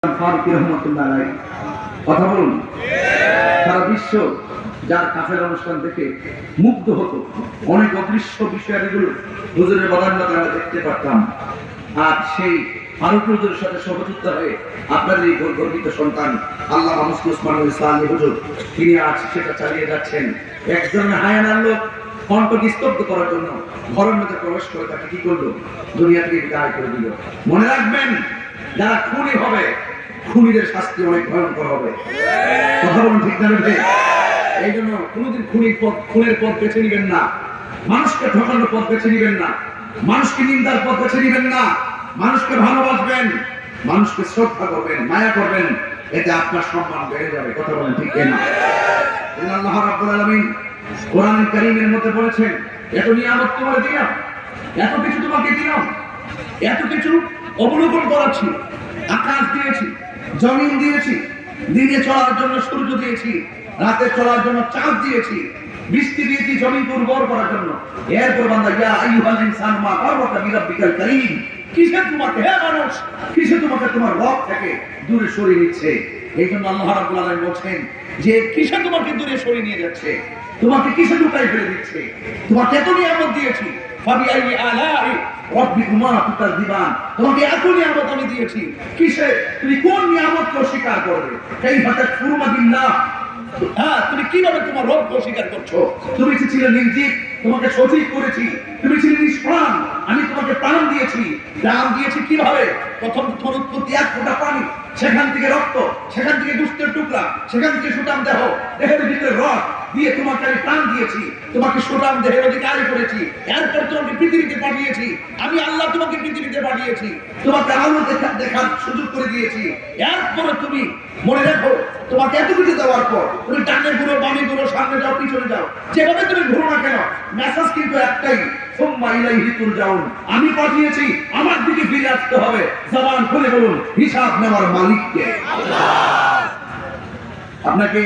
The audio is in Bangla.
ফারুকী রহমাতুল্লাহ আলাইহি কথা বলুন। সারা বিশ্ব যার কাফের অনুষ্ঠান দেখে মুগ্ধ হতো, অনেক অদৃশ্য বিষয়গুলো হুজুরের বদান্যতা আমরা দেখতে পারতাম। আর সেই ফারুক হুজুরের সাথে সহযোগিতা হয়ে আপনাদের এই গর্বিত সন্তান আল্লাহ মুফতি ওসমানুল ইসলাম হুজুর তিনি আজ সেটা চালিয়ে যাচ্ছেন। একজন হায়ানার লোক কণ্ঠকে স্তব্ধ করার জন্য ঘরের মধ্যে প্রবেশ করে তাকে কি করলো? দুনিয়া থেকে বিদায় করে দিল। মনে রাখবেন, যারা খুনি হবে, খুনিদের শাস্তি অনেক ভয়ঙ্কর হবে। কথা বলুন ঠিক না ঠিক? এই জন্য কোনোদিন খুনের পথ বেছে নিবেন না, মানুষকে ঠকানোর পথ বেছে নিবেন না, মানুষকে নিন্দার পথ বেছে নিবেন না। মানুষকে ভালোবাসবেন, মানুষকে শ্রদ্ধা করবেন, মায়া করবেন, এতে আপনার সম্মান বেড়ে যাবে। কথা বলেন ঠিক না? আল্লাহ রাব্বুল আলামিন কোরআন কারীমের মধ্যে বলেছেন, এত নিয়ামত তোমাকে দিলাম, এত কিছু তোমাকে দিলাম, এত কিছু অবলোকন করাচ্ছি, আকাশ দিয়েছি, জমিন দিয়েছি, দিনে চলার জন্য সূর্য দিয়েছি, রাতে চলার জন্য চাঁদ দিয়েছি, বৃষ্টি দিয়েছি জমিন উর্বর করার জন্য। এরপর বান্দা ইয়া আইয়ুহাল ইনসানু মা গাররাকা বিরাব্বিকাল কারীম, কিসে তোমাকে হে মানুষ, কিসে তোমাকে তোমার রব থেকে দূরে সরিয়ে নিচ্ছে? এই জন্য আল্লাহ রাব্বুল আলামিন বলছেন যে কিসে তোমাকে দূরে সরিয়ে নিয়ে যাচ্ছে, তোমাকে কিসে ঢুকাই ফেলে দিচ্ছে, তোমাকে এত নিয়ামত দিয়েছি, ফাবিআইয়ি আলাই রাব্বিকুমা তুকাযযিবান, তোমাকে এত নিয়ামত আমি দিয়েছি, কিসে তুমি কোন নিয়ামতকে অস্বীকার করবে? কাইফা তাকফুরুনা বিল্লাহ, তুমি কিভাবে তোমার রবকে অস্বীকার করছো? তুমি ছিলে নির্জীব, তোমাকে সজীব করেছি, তুমি ছিলে নিষ্প্রাণ, আমি তোমাকে প্রাণ দিয়েছি। প্রাণ দিয়েছি কিভাবে? প্রথম তোমার উৎপত্তি এক ফোঁটা পানি, সেখান থেকে রক্ত, সেখান থেকে গোশতের টুকরা, সেখান থেকে সুঠাম দেহ, দেহের ভিতরে রস দিয়ে তোমাকে আমি প্রাণ দিয়েছি, তোমাকে সুঠাম দেহের অধিকারী করেছি। এরপর তোমাকে পৃথিবীতে পাঠিয়েছি, আমি আল্লাহ তোমাকে পৃথিবীতে পাঠিয়েছি, তোমাকে আলো দেখার সুযোগ করে দিয়েছি। এরপরে তুমি মনে রাখো, তোমাকে এত কিছু দেওয়ার পর তুমি ডানে ঘুরো, বামে ঘুরো, সামনে যাও, পিছনে যাও, যেভাবে তুমি ঘুরো না কেন, মেসেজ কিন্তু একটাই, সুম্মা ইলাইহি তুরজাউন, আমি পাঠিয়েছি, আমার দিকে ফিরে আসতে হবে। জবান খুলে বলুন, হিসাব নেওয়ার মালিক কে? আপনাকে